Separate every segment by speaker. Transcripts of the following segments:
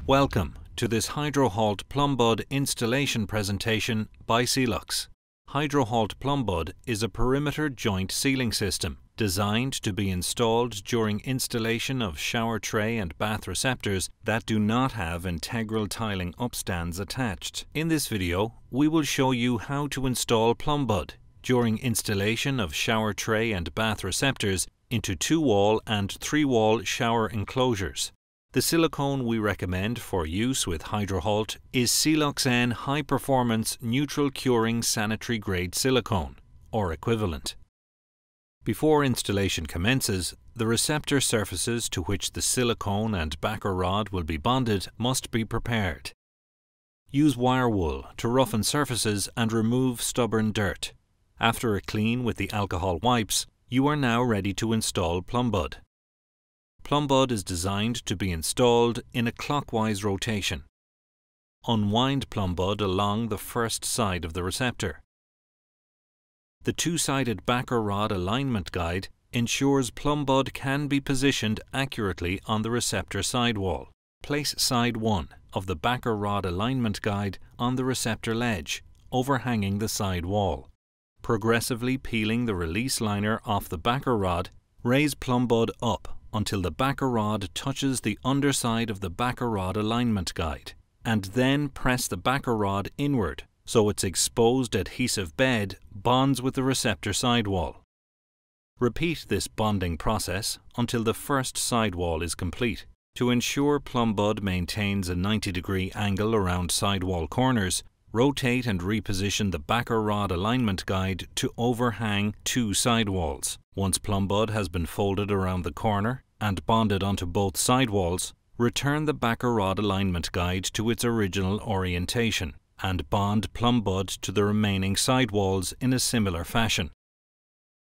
Speaker 1: Welcome to this HydroHALT PlumBud installation presentation by Sealux. HydroHALT PlumBud is a perimeter joint sealing system designed to be installed during installation of shower tray and bath receptors that do not have integral tiling upstands attached. In this video, we will show you how to install PlumBud during installation of shower tray and bath receptors into 2-wall and 3-wall shower enclosures. The silicone we recommend for use with HydroHALT is Sealux N High Performance Neutral Curing Sanitary Grade Silicone, or equivalent. Before installation commences, the receptor surfaces to which the silicone and backer rod will be bonded must be prepared. Use wire wool to roughen surfaces and remove stubborn dirt. After a clean with the alcohol wipes, you are now ready to install PlumBud. PlumBud is designed to be installed in a clockwise rotation. Unwind PlumBud along the first side of the receptor. The two-sided backer rod alignment guide ensures PlumBud can be positioned accurately on the receptor sidewall. Place side 1 of the backer rod alignment guide on the receptor ledge, overhanging the side wall. Progressively peeling the release liner off the backer rod, raise PlumBud up until the backer rod touches the underside of the backer rod alignment guide, and then press the backer rod inward so its exposed adhesive bed bonds with the receptor sidewall. Repeat this bonding process until the first sidewall is complete. To ensure PlumBud maintains a 90-degree angle around sidewall corners, rotate and reposition the backer rod alignment guide to overhang 2 sidewalls. Once PlumBud has been folded around the corner and bonded onto both sidewalls, return the backer rod alignment guide to its original orientation and bond PlumBud to the remaining sidewalls in a similar fashion.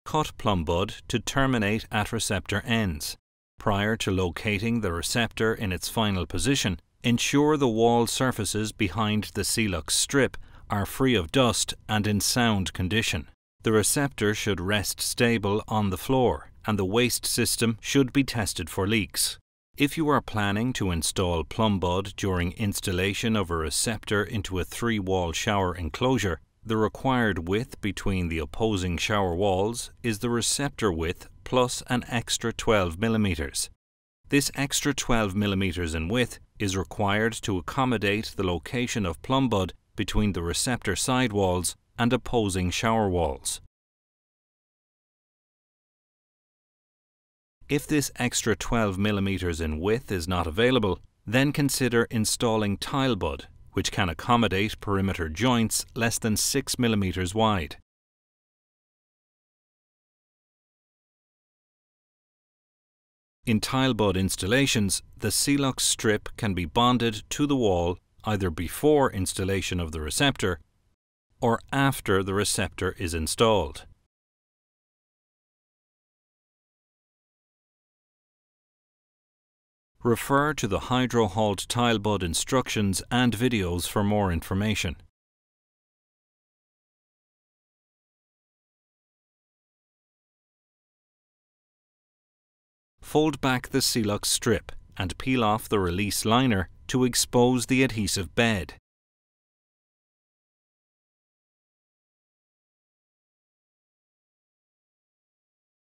Speaker 1: Cut PlumBud to terminate at receptor ends. Prior to locating the receptor in its final position, ensure the wall surfaces behind the Sealux strip are free of dust and in sound condition. The receptor should rest stable on the floor, and the waste system should be tested for leaks. If you are planning to install PlumBud during installation of a receptor into a 3-wall shower enclosure, the required width between the opposing shower walls is the receptor width plus an extra 12 mm. This extra 12 mm in width is required to accommodate the location of PlumBud between the receptor sidewalls and opposing shower walls. If this extra 12 mm in width is not available, then consider installing TileBud, which can accommodate perimeter joints less than 6 mm wide. In TileBud installations, the Sealux strip can be bonded to the wall either before installation of the receptor or after the receptor is installed. Refer to the HydroHALT TileBud instructions and videos for more information. Fold back the Sealux strip and peel off the release liner to expose the adhesive bed.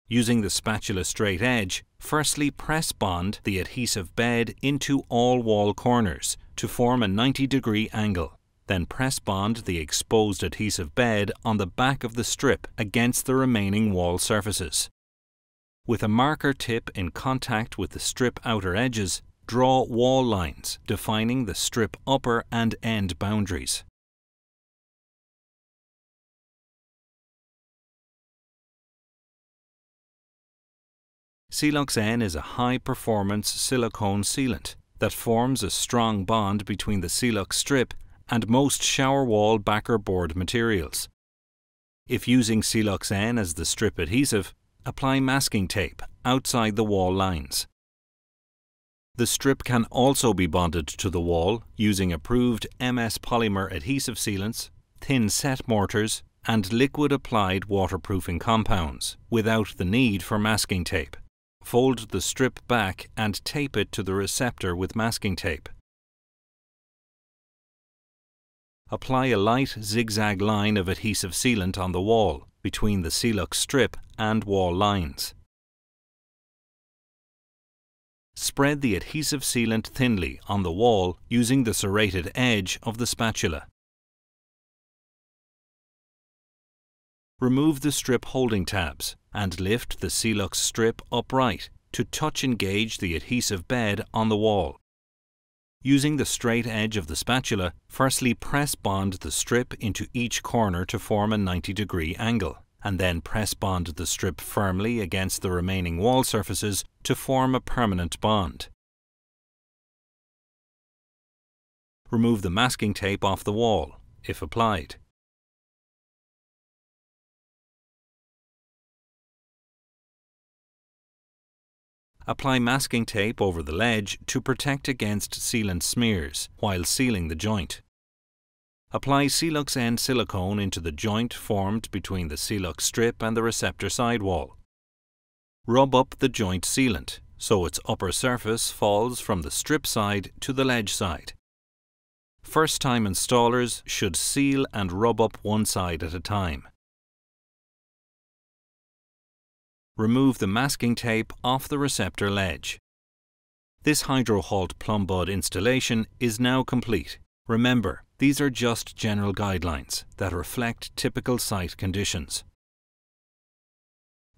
Speaker 1: Using the spatula straight edge, firstly press bond the adhesive bed into all wall corners to form a 90-degree angle. Then press bond the exposed adhesive bed on the back of the strip against the remaining wall surfaces. With a marker tip in contact with the strip outer edges, draw wall lines defining the strip upper and end boundaries. Sealux N is a high-performance silicone sealant that forms a strong bond between the Sealux strip and most shower wall backer board materials. If using Sealux N as the strip adhesive, apply masking tape outside the wall lines. The strip can also be bonded to the wall using approved MS polymer adhesive sealants, thin set mortars, and liquid-applied waterproofing compounds without the need for masking tape. Fold the strip back and tape it to the receptor with masking tape. Apply a light zigzag line of adhesive sealant on the wall, between the Sealux strip and wall lines. Spread the adhesive sealant thinly on the wall using the serrated edge of the spatula. Remove the strip holding tabs and lift the Sealux strip upright to touch engage the adhesive bed on the wall. Using the straight edge of the spatula, firstly press bond the strip into each corner to form a 90-degree angle, and then press bond the strip firmly against the remaining wall surfaces to form a permanent bond. Remove the masking tape off the wall, if applied. Apply masking tape over the ledge to protect against sealant smears while sealing the joint. Apply Sealux end silicone into the joint formed between the Sealux strip and the receptor sidewall. Rub up the joint sealant so its upper surface falls from the strip side to the ledge side. First-time installers should seal and rub up one side at a time. Remove the masking tape off the receptor ledge. This HydroHALT PlumBud installation is now complete. Remember, these are just general guidelines that reflect typical site conditions.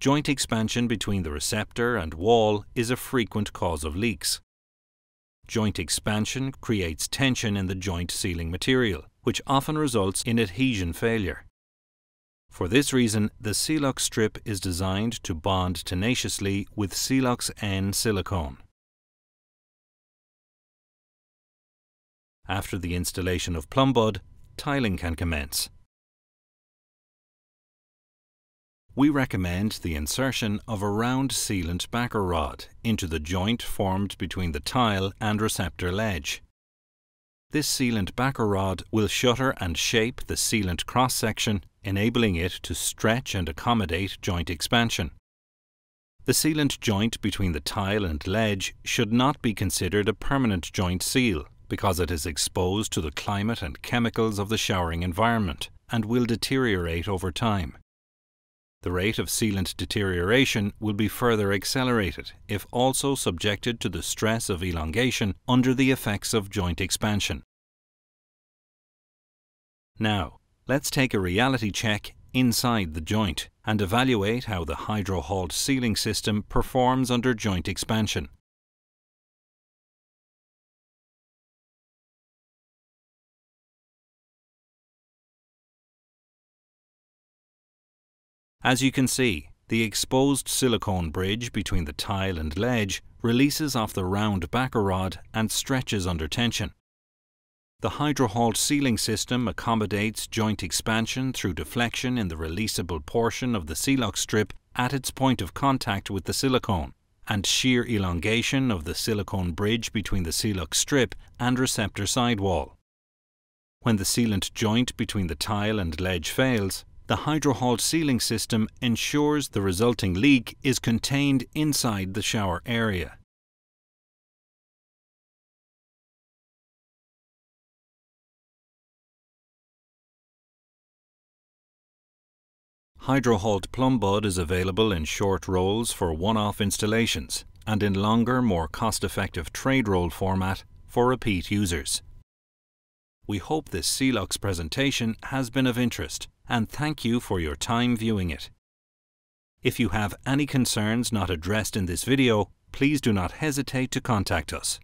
Speaker 1: Joint expansion between the receptor and wall is a frequent cause of leaks. Joint expansion creates tension in the joint sealing material, which often results in adhesion failure. For this reason, the Sealux strip is designed to bond tenaciously with Sealux N silicone. After the installation of PlumBud, tiling can commence. We recommend the insertion of a round sealant backer rod into the joint formed between the tile and receptor ledge. This sealant backer rod will shutter and shape the sealant cross-section, enabling it to stretch and accommodate joint expansion. The sealant joint between the tile and ledge should not be considered a permanent joint seal because it is exposed to the climate and chemicals of the showering environment and will deteriorate over time. The rate of sealant deterioration will be further accelerated if also subjected to the stress of elongation under the effects of joint expansion. Now, let's take a reality check inside the joint and evaluate how the HydroHALT sealing system performs under joint expansion. As you can see, the exposed silicone bridge between the tile and ledge releases off the round backer rod and stretches under tension. The HydroHALT sealing system accommodates joint expansion through deflection in the releasable portion of the Sealux strip at its point of contact with the silicone, and shear elongation of the silicone bridge between the Sealux strip and receptor sidewall. When the sealant joint between the tile and ledge fails, the HydroHALT sealing system ensures the resulting leak is contained inside the shower area. HydroHALT PlumBud is available in short rolls for one-off installations and in longer, more cost-effective trade roll format for repeat users. We hope this Sealux presentation has been of interest and thank you for your time viewing it. If you have any concerns not addressed in this video, please do not hesitate to contact us.